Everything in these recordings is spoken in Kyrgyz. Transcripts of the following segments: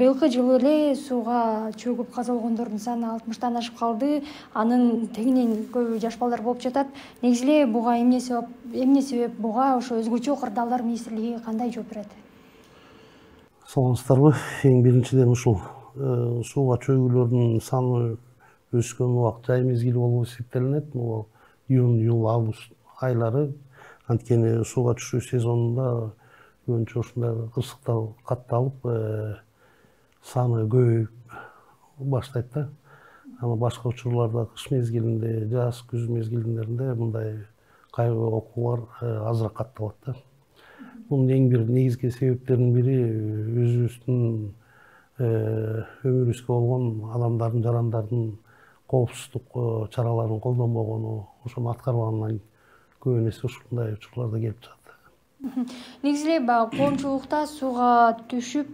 быйылкы жылы эле сууга чөгүп каза болгондордун саны 60-тан ашып калды. Анын тегинен көбү жаш балдар болуп жатат. Негизи эле буга эмне себеп буга ошо өзгөчө кырдаалдар министрлиги кандай жооп берет? Саламатсыздарбы? Эң биринчиден ушул сууга чөгүүлөрдүн саны өскөн убакыт жай мезгили болуп эсептелинет. Бул июнь, август айлары. Анткени сууга түшүү сезонунда көбүнчө ушундай ысыктар катталып, саны көбөйүп баштайт да. Аны башка учурларда кыш мезгилинде, жаз, күз мезгилдеринде мындай кайгылуу окуялар азыраак катталат да. Бунун эң бир негизги себептеринин бири өзүбүздүн өмүрүбүзгө болгон адамдардын, жарандардын коопсуздук чараларын колдонбогону, ошону аткарбаганынан көбүн эсе ушундай учурларда келип чыгат. Негизи эле баягы коомчулукта сууга түшүп,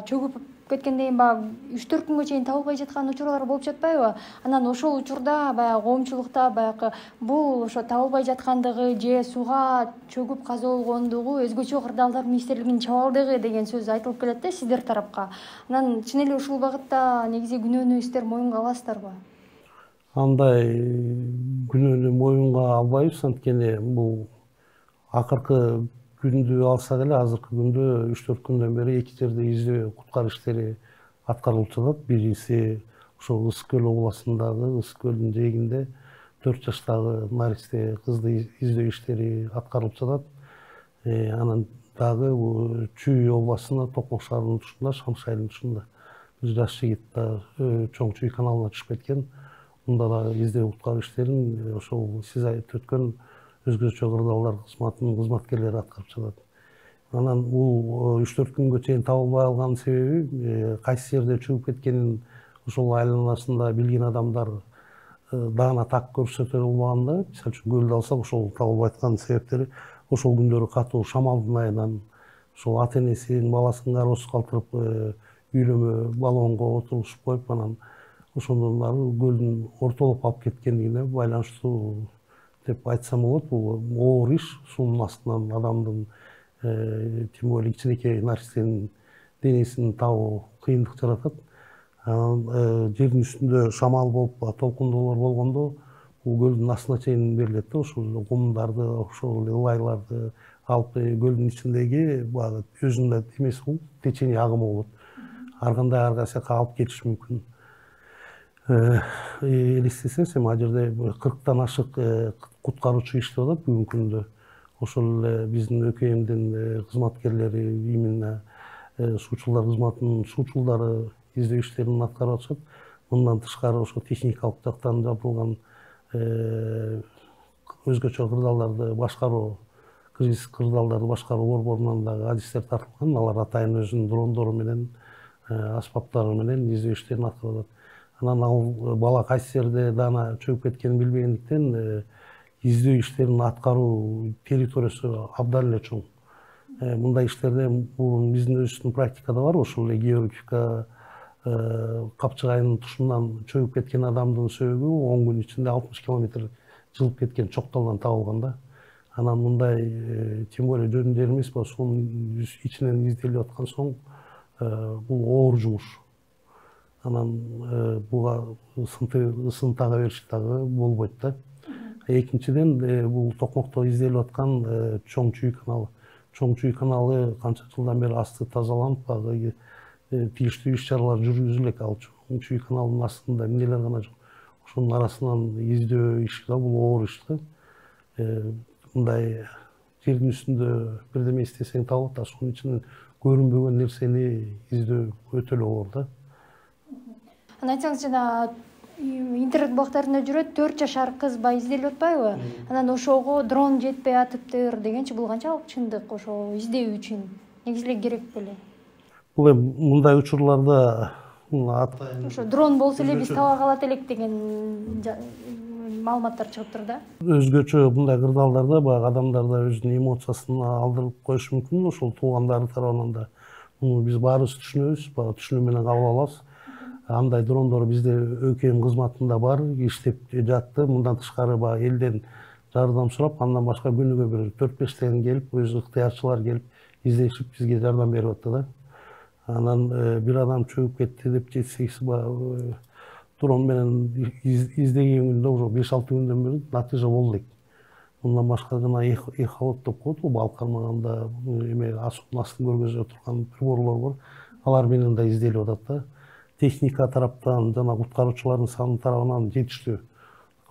чөгүп кеткенден кийин 3-4 күнгө чейин табылбай жаткан учурлар болуп жатпайбы? Анан ошол учурда баягы коомчулукта баягы бул ошо табылбай жаткандыгы же сууга чөгүп каза болгондугу өзгөчө кырдаалдар министрлигинин чабалдыгы деген сөз айтылып келет да сиздер тарапка. Анан чын эле ушул багытта негизи күнөөнү сиздер моюнга аласыздарбы? Андай күнөөнү моюнга албайбыз, анткени бул акыркы күндү алсак эле, азыркы күндө 3-4 күндөн бери эки жерде издөө куткаруу иштери аткарылып жатат. Биринчиси ошол Ысык көл областындагы Ысык көлдүн жээгинде 4 жаштагы наристе кызды издөө иштери аткарылып жатат. Анан дагы Чүй областында Токмок шаарынын тушунда, Шамшайдын тушунда бир жаш жигит Чоң Чүй каналына түшүп кеткен. Мында да издөө куткаруу иштерин ошол сиз айтып өткөн өзгөчө кырдаалдар кызматынын кызматкерлери аткарып жатат. Анан бул 3-4 күнгө чейин табылбай калганын себеби кайсы жерде чөгүп кеткенин ошол айланасында билген адамдар даана так көрсөтө албаганда, мисалы үчүн көлдү алсак, ошол табылбай аткан себептери ошол күндөрү катуу шамалдын айынан ошол ата энесин, баласын кароосуз калтырып үйлөмө баллонго отургузуп коюп, анан ошондон баары көлдүн ортолоп алып кеткендигине байланыштуу деп айтсам болот. Бул оор иш, суунун астынан адамдын, тем более кичинекей наристенин денесин табуу кыйындык жаратат. Жердин үстүндө шамал болуп, толкундоолор болгондо бул көлдүн астына чейин берилет да, ошол кумдарды, ошол ылайларды алып көлдүн ичиндеги баягы өзүнүн эмеси бул течение агымы болот. Ар кандай ар кайсы жака алып кетиши мүмкүн. Элестетсеңиз, эми ал жерде 40тан ашык куткаруучу иштеп атат бүгүнкү күндө. Ошол эле биздин ÖKM'дин кызматкерлери, именно суучулдар кызматынын суучулдары издөө иштерин аткарып атышат. Мындан тышкары ошо техникалык жактан жабдылган өзгөчө кырдаалдарды башкаруу, кризис кырдаалдарды башкаруу борборунан дагы адистер тартылган. Алар атайын өзүнүн дрондору менен, аспаптары менен издөө иштерин аткарып атат. Анан ал бала кайсы жерде даана чөгүп кеткенин билбегендиктен издөө иштерин аткаруу территориясы абдан эле чоң. Мындай иштерде биздин өзүбүздүн практикада бар. Ошол эле Георгиевка Капчыгайдын тушунан чөгүп кеткен адамдын сөөгү 10 күн ичинде 60 километр жылып кеткен, чокталдан табылган да. Анан мындай тем более жөн жер эмес, суунун ичинен изделип аткан соң бул оор жумуш. Анан буга ысын тага бериш дагы болбойт да. Экинчиден бул Токмокто изделип аткан Чоң Чүй каналы. Чоң Чүй каналы канча жылдан бери асты тазаланып, багы тийиштүү иш чаралар жүргүзүлөт. Ал Чоң Чүй каналынын астында эмнелер гана жок. Ошонун арасынан издөө иши да бул оор иш да. Мындай жердин үстүндө бирдеме издесең табылат, а суунун ичинен көрүнбөгөн нерсени издөө өтө эле оор да. Айтсаңыз, жана интернет блогтарында жүрөт, 4 жашар кыз изделип атпайбы? Анан ошого дрон жетпей атыптыр дегенчи, бул канчалык чындык ошо издөө үчүн? Негизи эле керек беле? Бул эми мындай учурларда ошо дрон болсо эле биз таба калат элек деген маалыматтар чыгыптыр да. Өзгөчө мындай кырдаалдарда баягы адамдарда өзүнүн эмоциясын алдырып коюшу мүмкүн. Ошол туугандары тарабынан да муну биз баарыбыз түшүнөбүз, түшүнүү менен кабыл алабыз. Андай дрондор бизде ÖKM кызматында бар, иштеп жатты. Мындан тышкары баягы элден жардам сурап, андан башка күнүгө бир 4-5тен келип, өз ыктыярчылар келип издешип бизге жардам берип атты да. Анан бир адам чөгүп кетти деп жетсек, дрон менен издеген күндө уже 5-6 күндөн бери натыйжа болду элек. Мындан башка гана эхолот деп коет, бул кармаганда эме асуунун астын көргөзүп турган приборлор бар. Алар менен да изделип атат да. Техника тараптан жана куткаруучулардын саны тарабынан жетиштүү.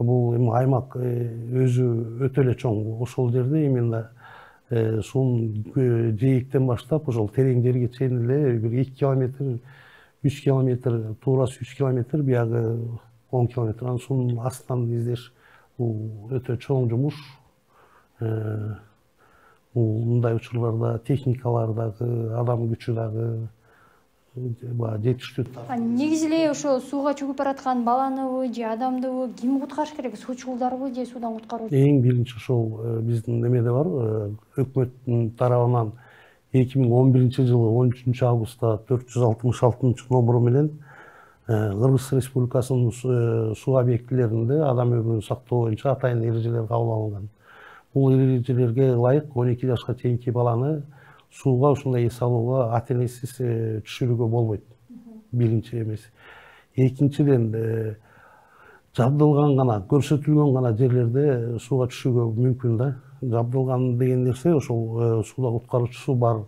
Бул эми аймак өзү өтө эле чоң. Ошол жерде именно суунун жээктен баштап ошол терең жерге чейин эле бир 2 километр, 3 километр, туурасы 3 километр, биягы 10 километр анан суунун астынан издеш. Бул өтө чоң жумуш. Мындай учурларда техникалар дагы, адам күчү дагы жетиштүү. Негизи эле ошо сууга чөгүп бараткан баланыбы же адамдыбы ким куткарыш керек? Суучулдарбы же суудан куткаруучу? Эң биринчи ошол биздин эмеде бар, өкмөттүн тарабынан 2011 жылы 13 августта 466 номеру менен Кыргыз Республикасынын суу объектилеринде адам өмүрүн сактоо боюнча атайын эрежелер кабыл алынган. Бул эрежелерге ылайык 12 жашка чейинки баланы сууга ушундай эс алууга ата энесиз түшүрүүгө болбойт. Биринчи эмеси. Экинчиден жабдылган гана, көрсөтүлгөн гана жерлерде сууга түшүүгө мүмкүн да. Жабдылган деген нерсе ошол сууда куткаруучусу бар,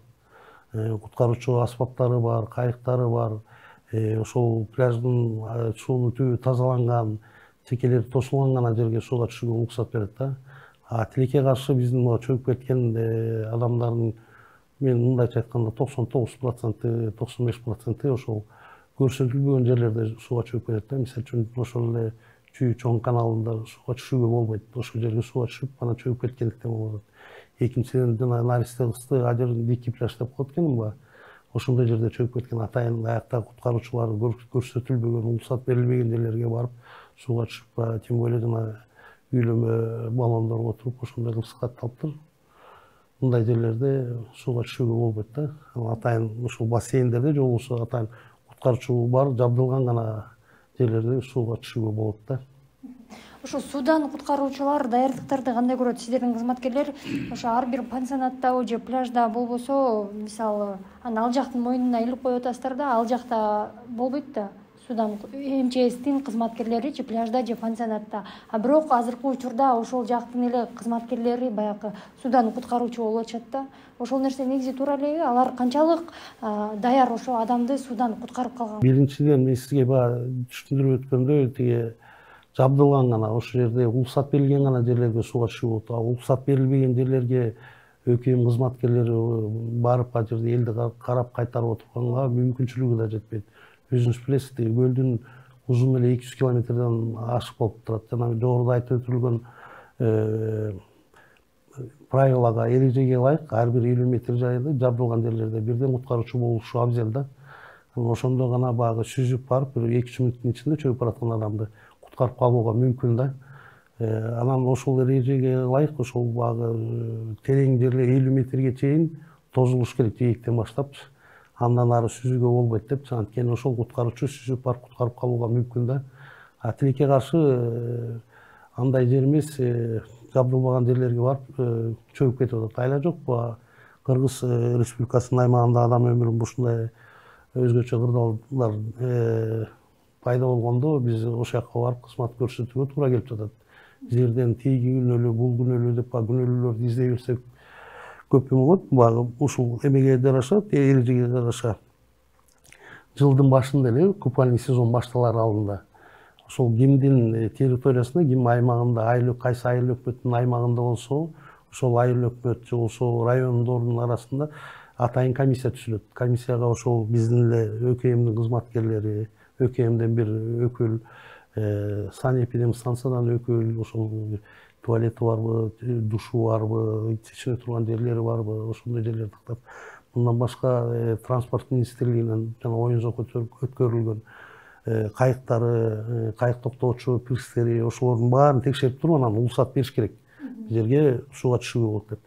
куткаруучу аспаптары бар, кайыктары бар. Ошол пляждын суунун түбү тазаланган, текелери тосулган гана жерге сууга түшүүгө уруксат берет да. Тилекке каршы биздин чөгүп кеткен адамдардын, мен мындайча айтканда 99%, 95% ошол көрсөтүлбөгөн жерлерде сууга чөгүп кетет да. Мисалы үчүн ошол эле Чүй чоң каналында сууга түшүүгө болбойт. Ошол жерге сууга түшүп, анан чөгүп кеткендиктен болот. Экинчиден жана Наристе кысты ажыр дикий пляж деп коет экенмби? Ошондой жерде чөгүп кеткен атайын аякта куткаруучулар көрсөтүлбөгөн, уруксат берилбеген жерлерге барып сууга түшүп, тем более жана үйлөмө баллондорго туруп ошондой кылышып катталыптыр. Мындай жерлерде сууга түшүүгө болбойт да. Атайын ушул бассейндерде же болбосо атайын куткаруучу бар, жабдылган гана жерлерде сууга түшүүгө болот да. Ошо суудан куткаруучулар даярдыктарды кандай көрөт? Сиздердин кызматкерлер ошо ар бир пансионаттабы же пляжда болбосо, мисалы, ал жактын мойнуна илип коюп атасыздар да, ал жакта болбойт да. Суудан МЧСтин кызматкерлери же пляжда же пансионатта. Бирок азыркы учурда ошол жактын эле кызматкерлери баягы суудан куткаруучу болуп атышат да. Ошол нерсе негизи туура элеби? Алар канчалык даяр ошо адамды суудан куткарып калган? Биринчиден мен сизге түшүндүрүп өткөндөй, тиги жабдылган гана ошол жерде уруксат берилген гана жерлерге сууга түшүүгө болот. Уруксат берилбеген жерлерге ÖKM кызматкерлери барып, ал жерде элди карап кайтарып отурганга мүмкүнчүлүгү да жетпейт. Өзүңүз билесиз, көлдүн узуну эле 200 километрден ашык болуп турат. Жана жогоруда айтып өтүлгөн правилага, эрежеге ылайык ар бир 50 метр жайда жабдылган жерлерде бирден куткаруучу болушу абзел да. Ошондо гана баягы сүзүп барып, 2-3 мүнөттүн ичинде чөгүп бараткан адамды куткарып калууга мүмкүн да. Анан ошол эрежеге ылайык ошол баягы терең жерлер 50 метрге чейин тозулуш керек жээктен баштап. Андан ары сүзүүгө болбойт деп, анткени ошол куткаруучу сүзүп барып куткарып калууга мүмкүн да. Тилекке каршы андай жер эмес, жабдылбаган жерлерге барып чөгүп кетип атат. Айла жокпу? Кыргыз Республикасынын аймагында адам өмүрүн ушундай өзгөчө кырдаалдар пайда болгондо биз ошол жакка барып кызмат көрсөтүүгө туура келип жатат. Жерден тиги күнөөлүү, бул күнөөлүү деп күнөөлүүлөрдү издей берсек көп болот. Ушул эмеге жараша, эрежеге жараша жылдын башында эле купальный сезон башталар алдында ошол кимдин территориясында, ким аймагында, кайсы айыл өкмөттүн аймагында болсо, ошол айыл өкмөт же болсо райондордун арасында атайын комиссия түзүлөт. Комиссияга ошол биздин эле ÖKMдин кызматкерлери, ÖKMден бир өкүл, санэпидемстанциядан өкүл, ошол туалети барбы, душу барбы, ичине турган жерлери барбы, ошондой жерлерди тактап. Мындан башка транспорт министрлигинен жана оюн зоок өткөрүлгөн кайыктары, кайык токтоочу пирстери, ошолордун баарын текшерип туруп, анан уруксат бериш керек. Жерге сууга түшүүгө болот деп.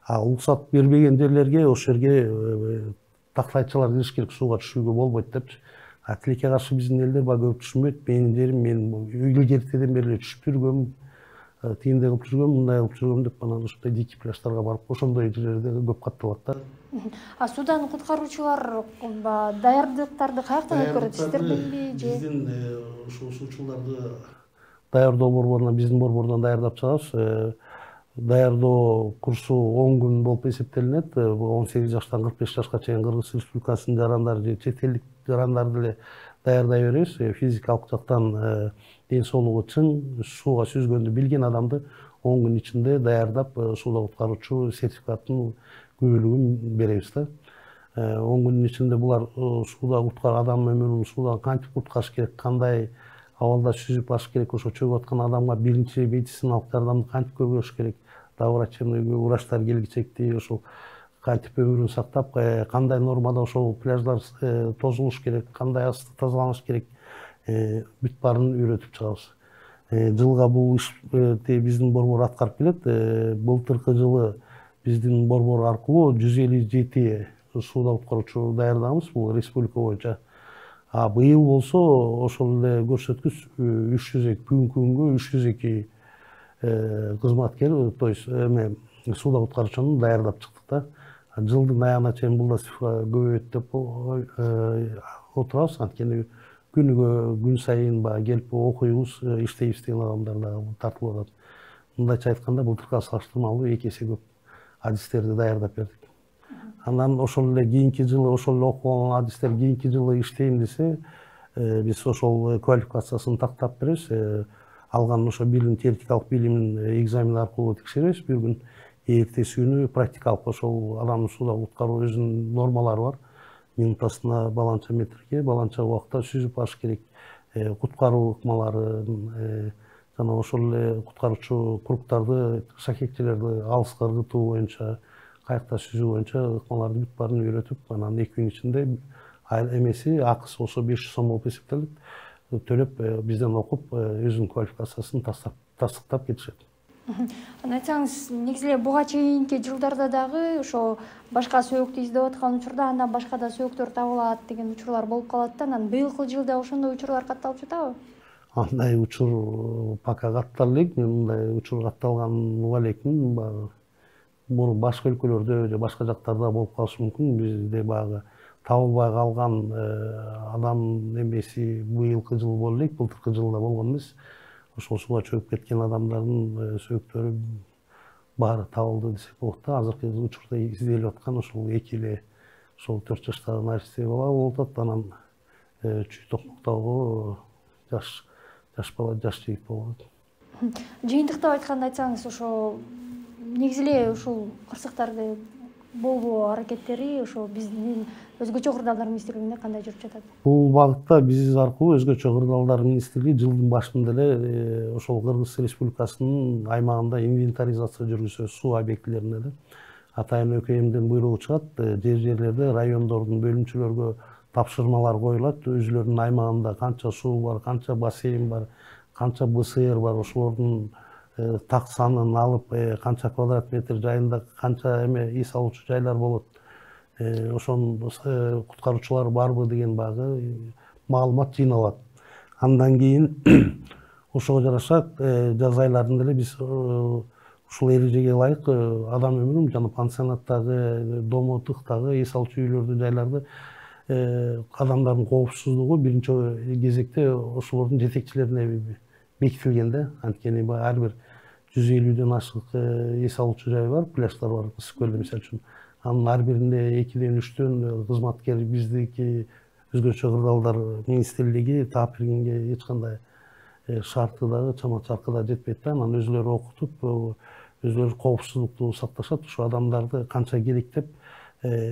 Уруксат бербеген жерлерге ошол жерге тактайчылар кириш керек, сууга түшүүгө болбойт деп. Тилекке каршы биздин элдер көп түшүнбөйт. Менин жерим, мен илгертеден бери түшүп жүргөм. тигиндей кылып жүргөм, мындай кылып жүргөм деп анан ушундай дикий пляждарга барып ошондой жерлерде көп катталат да. Судан куткаруучулар даярдыктарды каяктан өткөрөт? Сиздерденби же? Биздин ушул суучуларды даярдоо борборунан, биздин борбордон даярдап чыгабыз. Даярдоо курсу 10 күн болуп эсептелинет. 18 жаштан 45 жашка чейин Кыргыз Республикасынын жарандары же чет элдик жарандарды эле даярдай беребиз. Физикалык жактан ден соолугу чың, сууга сүзгөндү билген адамды 10 күн ичинде даярдап, сууда куткаруучу сертификатын, күбөлүгүн беребиз да. 10 күнүн ичинде булар сууда адам өмүрүн суудан кантип куткарыш керек, кандай абалда сүзүп баш керек, ошо чөгүп аткан адамга биринчи медициналык жардамды кантип көрсөтүш керек, врачебный врачтар келгичекти, ошол кантип өмүрүн сактап, кандай нормада ошол пляждар тозулуш керек, кандай асты тазаланыш керек, бүт баарын үйрөтүп чыгабыз. Жылга бул иш биздин борбор аткарып келет. Былтыркы жылы биздин борбор аркылуу 157 сууда куткаруучу даярдаганбыз, бул республика боюнча. Быйыл болсо ошол эле көрсөткүч 302, бүгүнкү күнгө 302 кызматкер, то есть сууда куткаруучуну даярдап чыктык да. Жылдын аягына чейин бул да цифра көбөйөт деп отурабыз. Анткени күнүгө күн сайын келип окуйбуз, иштейбиз деген адамдар да тартылып атат. Мындайча айтканда былтыркыга салыштырмалуу 2 эсе көп адистерди даярдап бердик. Анан ошол эле кийинки жылы ошол эле окуган адистер кийинки жылы иштейм десе, биз ошол квалификациясын тактап беребиз. Алган ошо билим, теоретикалык билимин экзамен аркылуу текшеребиз. Bir күн эртеси күнү практикалык ошол адамдын сууда куткаруу өзүнүн нормалары бар. Минутасына баланча метрге, баланча убакта сүзүп баш керек, куткаруу ыкмаларын, жана ошол эле куткаруучу кругтарды, шакекчелерди алыска ыргытуу боюнча, каякта сүзүү боюнча ыкмаларды бүт баарын үйрөтүп, анан 2 күн ичинде эмеси, акысы ошо 500 сом болуп эсептелет. Төлөп бизден окуп, өзүнүн квалификациясын тастыктап кетишет. Айтсаңыз, негизи эле буга чейинки жылдарда дагы ошо башка сөөктү издеп аткан учурда андан башка да сөөктөр табылат деген учурлар болуп калат да. Анан быйылкы жылда ошондой учурлар катталып жатабы? Андай учур пока каттала элек, мен мындай учур катталганын уга элекмин. Муну башка өлкөлөрдө же башка жактарда болуп калышы мүмкүн. Бизде баягы табылбай калган адам эмеси быйылкы жылы боло элек, былтыркы жылда болгон эмес. Ошол сууга чөгүп кеткен адамдардын сөөктөрү баары табылды десек болот да. Азыркы учурда изделип аткан ошол 2 эле ошол 4 жаштагы наристе бала болуп атат. Анан чүй токмоктогу жаш бала, жаш жигит болуп атат. Жыйынтыктап айтканда айтсаңыз, ошо негизи эле ушул кырсыктарды болбоо аракеттери ошо биздин өзгөчө кырдаалдар министрлигинде кандай жүрүп жатат? Бул багытта биз аркылуу өзгөчө кырдаалдар министрлиги жылдын башында эле ошол Кыргыз Республикасынын аймагында инвентаризация жүргүзөбүз, суу объектилеринде да. Атайын ÖKM'ден буйругу чыгат, жерлерде райондордун бөлүмчөлөргө тапшырмалар коюлат, өзүлөрүнүн аймагында канча суу бар, канча бассейн бар, канча БСР бар, ошолордун так санын алып, канча квадрат метр жайында канча эс алуучу жайлар болот, ошонун куткаруучулар барбы деген баягы маалымат жыйналат. Андан кийин ошого жараша жаз айларында эле биз ушул эрежеге ылайык адам өмүрүн жана пансионаттагы, домотуктагы эс алуучу үйлөрдү, жайларды адамдардын коопсуздугу биринчи кезекте ошолордун жетекчилерине бекитилген да. Анткени ар бир 150ден ашык эс алуучу жай бар, пляждар бар, Ысык көлдө мисалы үчүн. Анын ар биринде 2ден 3төн кызматкер биздики өзгөчө кырдаалдар министрлиги таап бергенге эч кандай шарты дагы, чама чаркы да жетпейт да. Анан өзүлөрү окутуп, өзүлөрү коопсуздукту сакташат. Ошо адамдарды канча керек деп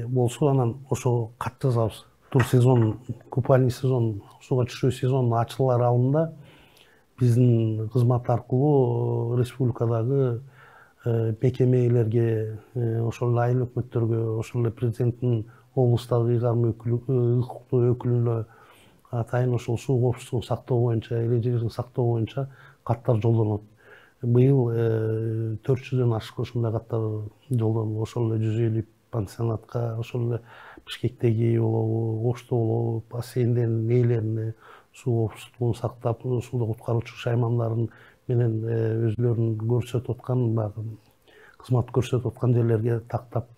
болсо анан ошо кат жазабыз. Тур сезон, купальный сезон, сууга түшүү сезонунун ачылар алдында биздин кызмат аркылуу республикадагы мекемелерге, ошол эле айыл өкмөттөргө, ошол эле президенттин облустагы ыйгарым укуктуу өкүлүнө атайын ошол суу коопсуздугун сактоо боюнча, эрежелерин сактоо боюнча каттар жолдонот. Быйыл 400дөн ашык ошондой каттар жолдонулду. Ошол эле 150 пансионатка, ошол эле Бишкектеги болобу, Ошто болобу, бассейндердин ээлерине суу коопсуздугун сактап, сууда куткаруучу шаймандарын менен өзлөрүн көрсөтүп аткан баягы кызмат көрсөтүп аткан жерлерге тактап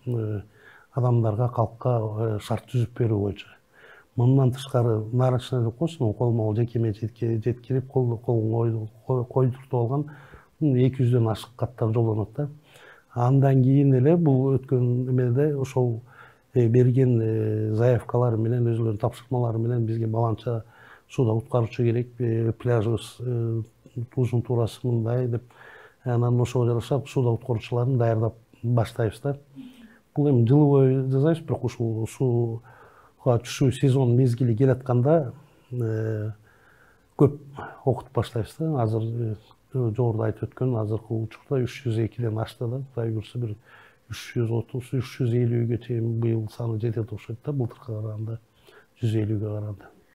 адамдарга, калкка шарт түзүп берүү боюнча. Мындан тышкары нарочный деп коесуң, колмо кол жеке менчикке жеткирип колун койдуртуп алган 200дөн ашык каттар жолдонот да. Андан кийин эле бул өткөн эмеде ошол берген заявкалары менен, өзүлөрүнүн тапшырмалары менен бизге баланча сууда куткаруучу керек, пляжыбыз узун туурасы мындай деп, анан ошого жараша сууда куткаруучуларын даярдап баштайбыз да. Бул эми жылы бою жасайбыз, бирок ушул сууга түшүү сезон мезгили келатканда көп окутуп баштайбыз да. Азыр жогоруда айтып өткөн азыркы учурда 302ден ашты да. Кудай буюрса бир 330-350ге чейин быйыл саны жетет окшойт да, былтыркыга караганда, 150ге караганда.